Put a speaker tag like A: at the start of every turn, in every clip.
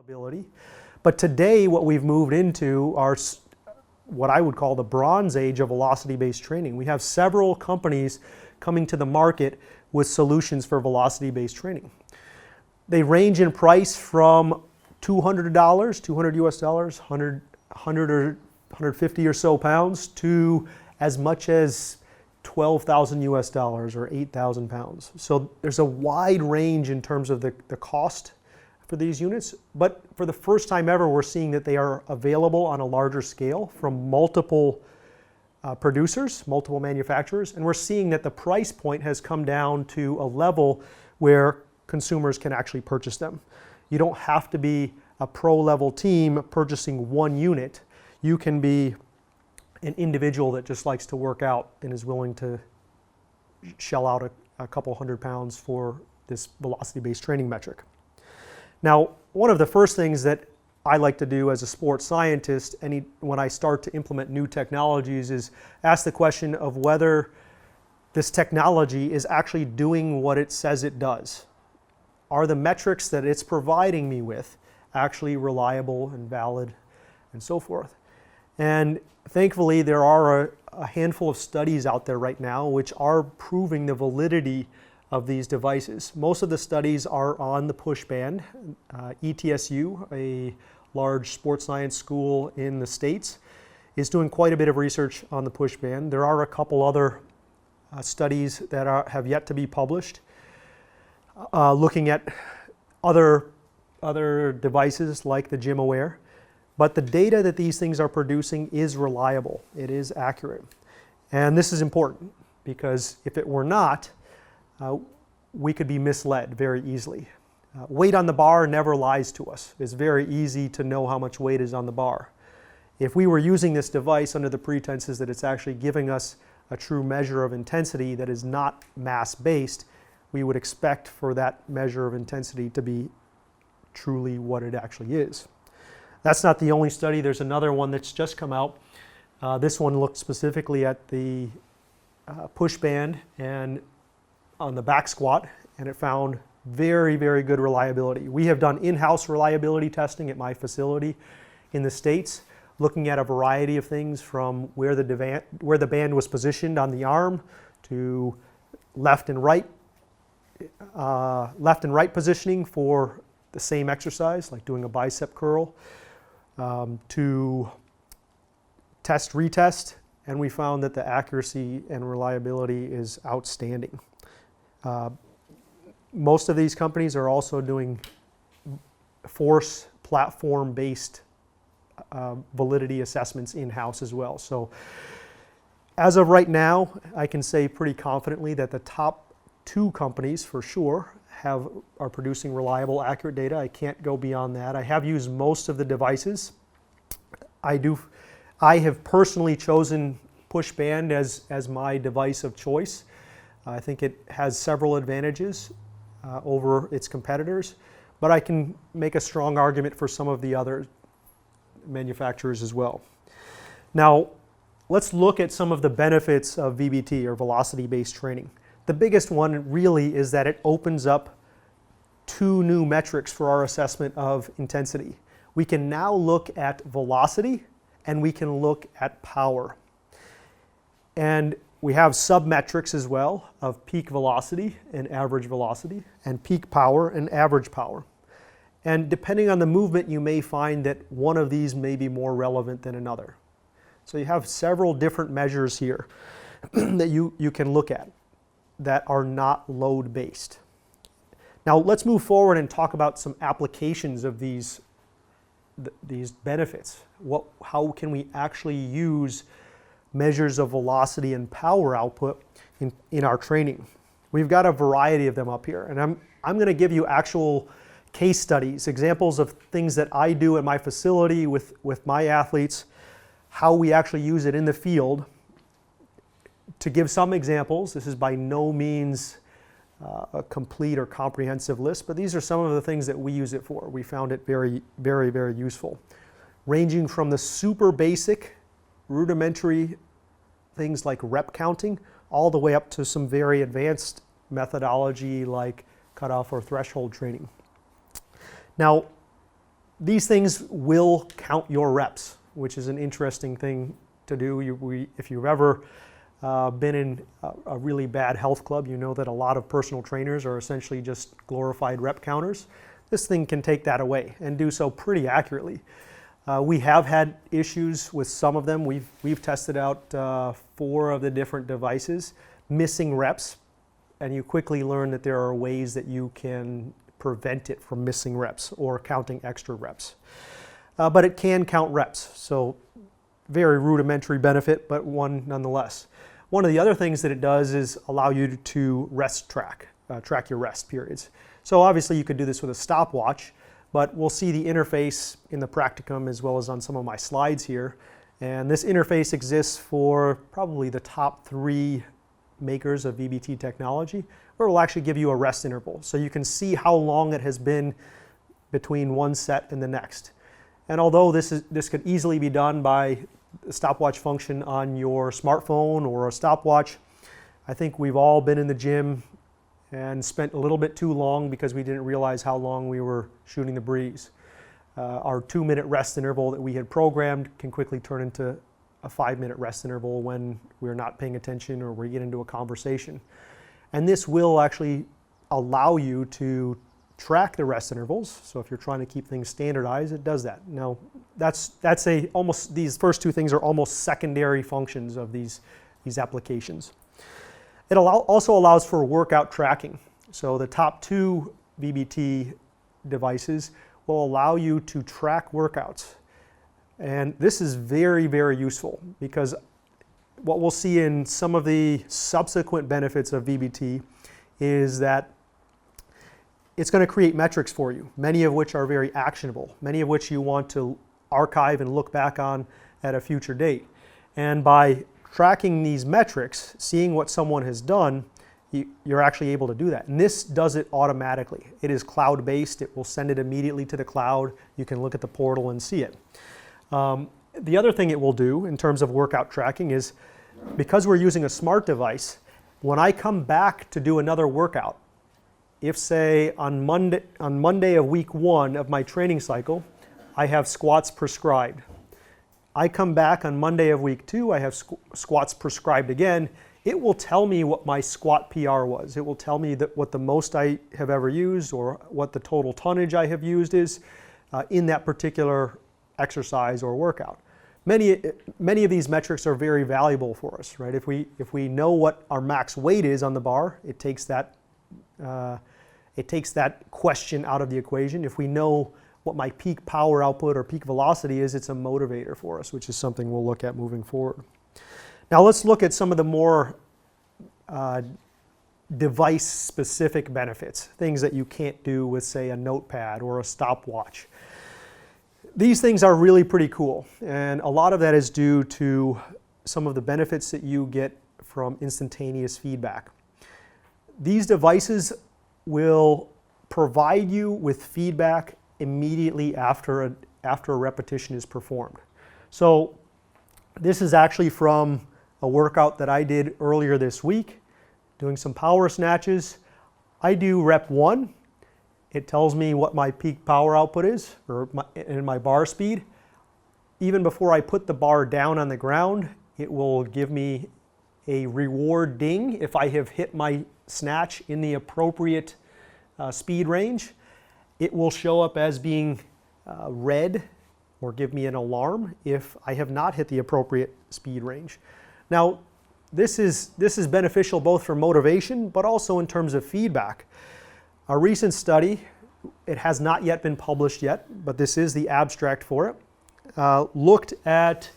A: ability. But today what we've moved into are what I would call the bronze age of velocity-based training. We have several companies coming to the market with solutions for velocity-based training. They range in price from $200, 200 US dollars, 100 or 150 or so pounds to as much as 12,000 US dollars or 8,000 pounds. So there's a wide range in terms of the cost for these units, but for the first time ever, we're seeing that they are available on a larger scale from multiple producers, multiple manufacturers, and we're seeing that the price point has come down to a level where consumers can actually purchase them. You don't have to be a pro-level team purchasing one unit. You can be an individual that just likes to work out and is willing to shell out a couple £100 for this velocity-based training metric. Now, one of the first things that I like to do as a sports scientist when I start to implement new technologies is ask the question of whether this technology is actually doing what it says it does. Are the metrics that it's providing me with actually reliable and valid and so forth? And thankfully, there are a handful of studies out there right now which are proving the validity of these devices. Most of the studies are on the push band. ETSU, a large sports science school in the States, is doing quite a bit of research on the push band. There are a couple other studies that have yet to be published looking at other devices like the GymAware. But the data that these things are producing is reliable. It is accurate. And this is important because if it were not, we could be misled very easily. Weight on the bar never lies to us. It's very easy to know how much weight is on the bar. If we were using this device under the pretenses that it's actually giving us a true measure of intensity that is not mass-based, we would expect for that measure of intensity to be truly what it actually is. That's not the only study. There's another one that's just come out. This one looked specifically at the push band and on the back squat, and it found very, very good reliability. We have done in-house reliability testing at my facility in the States, looking at a variety of things from where the band was positioned on the arm to left and right positioning for the same exercise, like doing a bicep curl, to test, retest, and we found that the accuracy and reliability is outstanding. Most of these companies are also doing force platform-based validity assessments in-house as well. So as of right now, I can say pretty confidently that the top two companies for sure are producing reliable, accurate data. I can't go beyond that. I have used most of the devices. I have personally chosen push band as my device of choice. I think it has several advantages over its competitors, but I can make a strong argument for some of the other manufacturers as well. Now, let's look at some of the benefits of VBT, or velocity-based training. The biggest one really is that it opens up two new metrics for our assessment of intensity. We can now look at velocity and we can look at power. And we have sub-metrics as well of peak velocity and average velocity, and peak power and average power. And depending on the movement, you may find that one of these may be more relevant than another. So you have several different measures here that you can look at that are not load-based. Now let's move forward and talk about some applications of these benefits. How can we actually use measures of velocity and power output in our training? We've got a variety of them up here, and I'm going to give you actual case studies, examples of things that I do at my facility with my athletes, how we actually use it in the field. To give some examples, this is by no means a complete or comprehensive list, but these are some of the things that we use it for. We found it very, very, very useful, ranging from the super basic, rudimentary things like rep counting, all the way up to some very advanced methodology like cutoff or threshold training. Now, These things will count your reps, which is an interesting thing to do. If you've ever been in a really bad health club, you know that a lot of personal trainers are essentially just glorified rep counters. This thing can take that away and do so pretty accurately. We have had issues with some of them. We've tested out 4 of the different devices, missing reps, and you quickly learn that there are ways that you can prevent it from missing reps or counting extra reps. But it can count reps, so very rudimentary benefit, but one nonetheless. One of the other things that it does is allow you to rest track your rest periods. So obviously you could do this with a stopwatch, but we'll see the interface in the practicum as well as on some of my slides here. And this interface exists for probably the top 3 makers of VBT technology, where it will actually give you a rest interval. So you can see how long it has been between one set and the next. And although this could easily be done by the stopwatch function on your smartphone or a stopwatch, I think we've all been in the gym and spent a little bit too long because we didn't realize how long we were shooting the breeze. Our 2-minute rest interval that we had programmed can quickly turn into a 5-minute rest interval when we're not paying attention or we get into a conversation. And this will actually allow you to track the rest intervals. So if you're trying to keep things standardized, it does that. Now, these first 2 things are almost secondary functions of these applications. It also allows for workout tracking. So the top 2 VBT devices will allow you to track workouts. And this is very, very useful because what we'll see in some of the subsequent benefits of VBT is that it's going to create metrics for you, many of which are very actionable, many of which you want to archive and look back on at a future date. And by tracking these metrics, seeing what someone has done, you're actually able to do that. And this does it automatically. It is cloud-based. It will send it immediately to the cloud. You can look at the portal and see it. The other thing it will do in terms of workout tracking is, because we're using a smart device, when I come back to do another workout, if say on Monday of week 1 of my training cycle, I have squats prescribed. I come back on Monday of week 2, I have squats prescribed again. It will tell me what my squat PR was. It will tell me what the most I have ever used or what the total tonnage I have used is in that particular exercise or workout. Many of these metrics are very valuable for us, right? If we know what our max weight is on the bar, it takes that question out of the equation. If we know what my peak power output or peak velocity is, it's a motivator for us, which is something we'll look at moving forward. Now let's look at some of the more device-specific benefits, things that you can't do with, say, a notepad or a stopwatch. These things are really pretty cool, and a lot of that is due to some of the benefits that you get from instantaneous feedback. These devices will provide you with feedback immediately after a repetition is performed. So this is actually from a workout that I did earlier this week, doing some power snatches. I do rep 1. It tells me what my peak power output is, or my bar speed. Even before I put the bar down on the ground, it will give me a reward ding if I have hit my snatch in the appropriate speed range. It will show up as being red or give me an alarm if I have not hit the appropriate speed range. Now, this is beneficial both for motivation, but also in terms of feedback. A recent study, it has not yet been published yet, but this is the abstract for it, looked at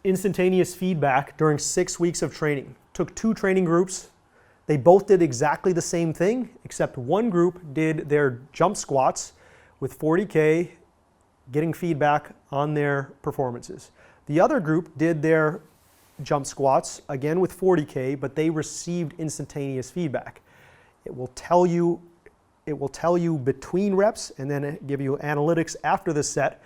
A: instantaneous feedback during 6 weeks of training. Took 2 training groups. They both did exactly the same thing, except one group did their jump squats with 40K, getting feedback on their performances. The other group did their jump squats, again with 40K, but they received instantaneous feedback. It will tell you between reps and then give you analytics after the set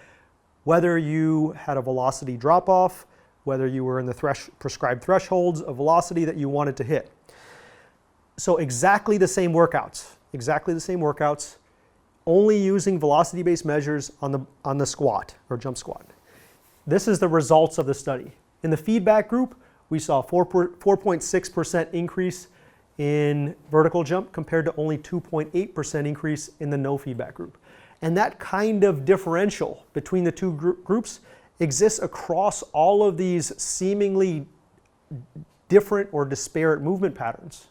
A: whether you had a velocity drop off, whether you were in the prescribed thresholds of velocity that you wanted to hit. So exactly the same workouts, only using velocity-based measures on the squat or jump squat. This is the results of the study. In the feedback group, we saw 4.6% increase in vertical jump compared to only 2.8% increase in the no feedback group. And that kind of differential between the two groups exists across all of these seemingly different or disparate movement patterns.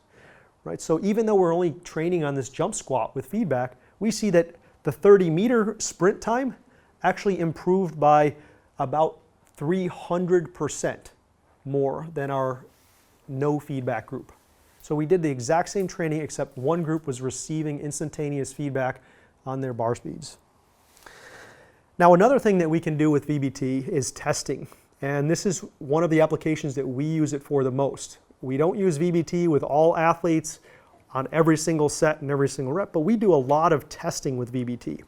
A: Right? So even though we're only training on this jump squat with feedback, we see that the 30-meter sprint time actually improved by about 300% more than our no feedback group. So we did the exact same training except one group was receiving instantaneous feedback on their bar speeds. Now another thing that we can do with VBT is testing. And this is one of the applications that we use it for the most. We don't use VBT with all athletes on every single set and every single rep, but we do a lot of testing with VBT.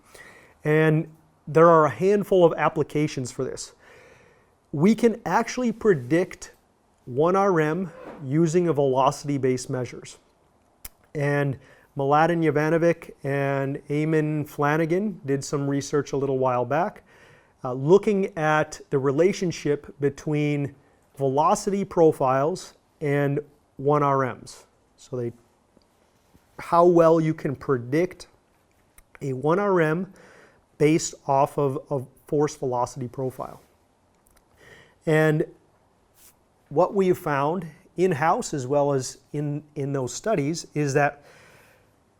A: And there are a handful of applications for this. We can actually predict 1RM using a velocity-based measures. And Mladen Jovanovic and Eamon Flanagan did some research a little while back looking at the relationship between velocity profiles and 1RMs. So how well you can predict a 1RM based off of a force velocity profile. And what we have found in-house as well as in those studies is that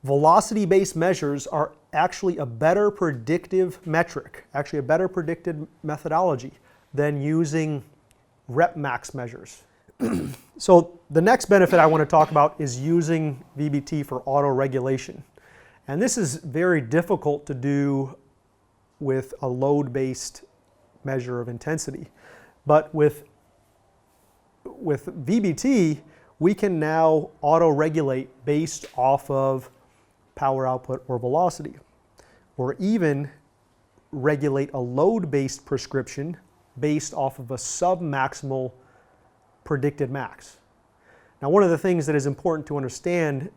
A: velocity-based measures are actually a better predictive metric, actually a better predicted methodology than using rep max measures. So the next benefit I want to talk about is using VBT for auto-regulation. And this is very difficult to do with a load-based measure of intensity. But with VBT, we can now auto-regulate based off of power output or velocity, or even regulate a load-based prescription based off of a sub-maximal predicted max. Now, one of the things that is important to understand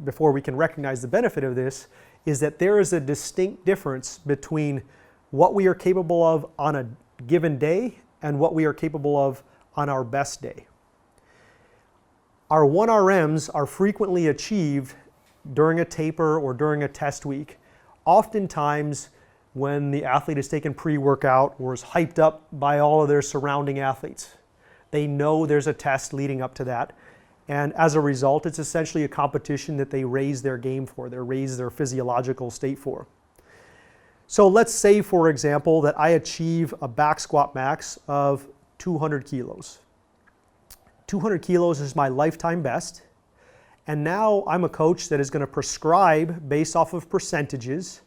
A: before we can recognize the benefit of this is that there is a distinct difference between what we are capable of on a given day and what we are capable of on our best day. Our 1RMs are frequently achieved during a taper or during a test week, oftentimes when the athlete is taken pre-workout or is hyped up by all of their surrounding athletes. They know there's a test leading up to that, and as a result, it's essentially a competition that they raise their game for, they raise their physiological state for. So let's say, for example, that I achieve a back squat max of 200 kilos. 200 kilos is my lifetime best, and now I'm a coach that is going to prescribe based off of percentages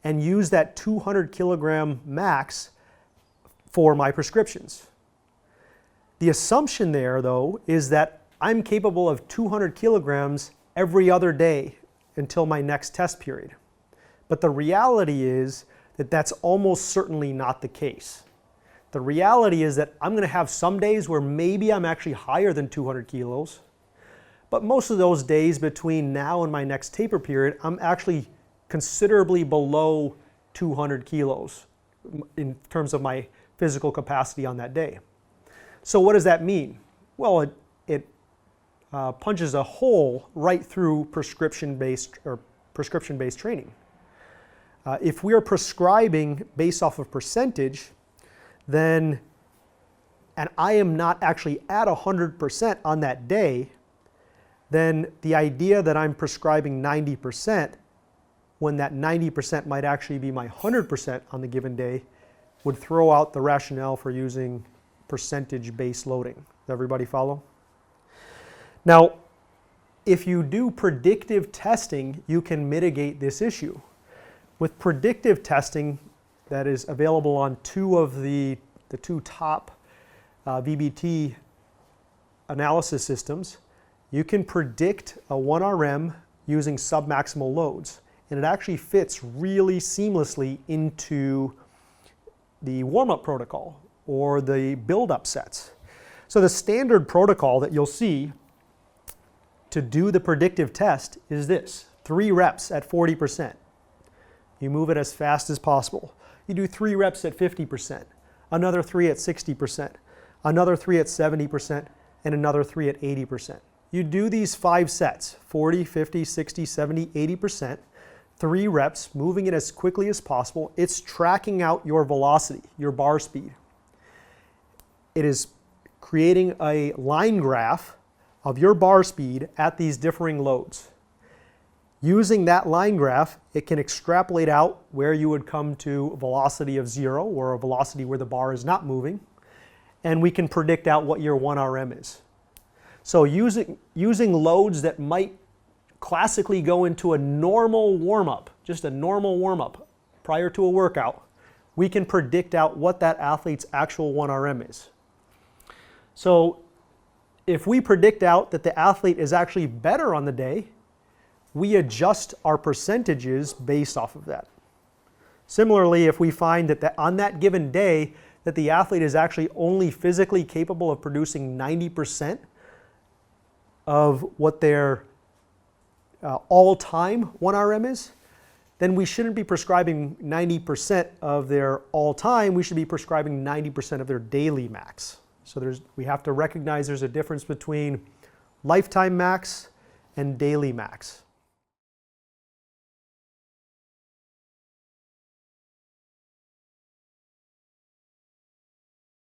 A: and use that 200 kilogram max for my prescriptions. The assumption there, though, is that I'm capable of 200 kilograms every other day until my next test period. But the reality is that that's almost certainly not the case. The reality is that I'm going to have some days where maybe I'm actually higher than 200 kilos, but most of those days between now and my next taper period, I'm actually considerably below 200 kilos in terms of my physical capacity on that day. So what does that mean? Well, it punches a hole right through prescription-based training. If we are prescribing based off of percentage, then, and I am not actually at 100% on that day, then the idea that I'm prescribing 90% when that 90% might actually be my 100% on the given day would throw out the rationale for using percentage-based loading. Does everybody follow? Now, if you do predictive testing, you can mitigate this issue. With predictive testing that is available on two of the two top VBT analysis systems, you can predict a 1RM using submaximal loads. And it actually fits really seamlessly into the warm-up protocol or the build-up sets. So the standard protocol that you'll see to do the predictive test is this: 3 reps at 40%. You move it as fast as possible. You do 3 reps at 50%, another 3 at 60%, another 3 at 70%, and another 3 at 80%. You do these 5 sets, 40, 50, 60, 70, 80%, 3 reps, moving it as quickly as possible. It's tracking out your velocity, your bar speed. It is creating a line graph of your bar speed at these differing loads. Using that line graph, it can extrapolate out where you would come to velocity of 0, or a velocity where the bar is not moving, and we can predict out what your 1RM is. So using loads that might classically go into a normal warm-up, just a normal warm-up prior to a workout, we can predict out what that athlete's actual 1RM is. So if we predict out that the athlete is actually better on the day, we adjust our percentages based off of that. Similarly, if we find that on that given day that the athlete is actually only physically capable of producing 90% of what their all-time 1RM is, then we shouldn't be prescribing 90% of their all-time, we should be prescribing 90% of their daily max. So we have to recognize there's a difference between lifetime max and daily max.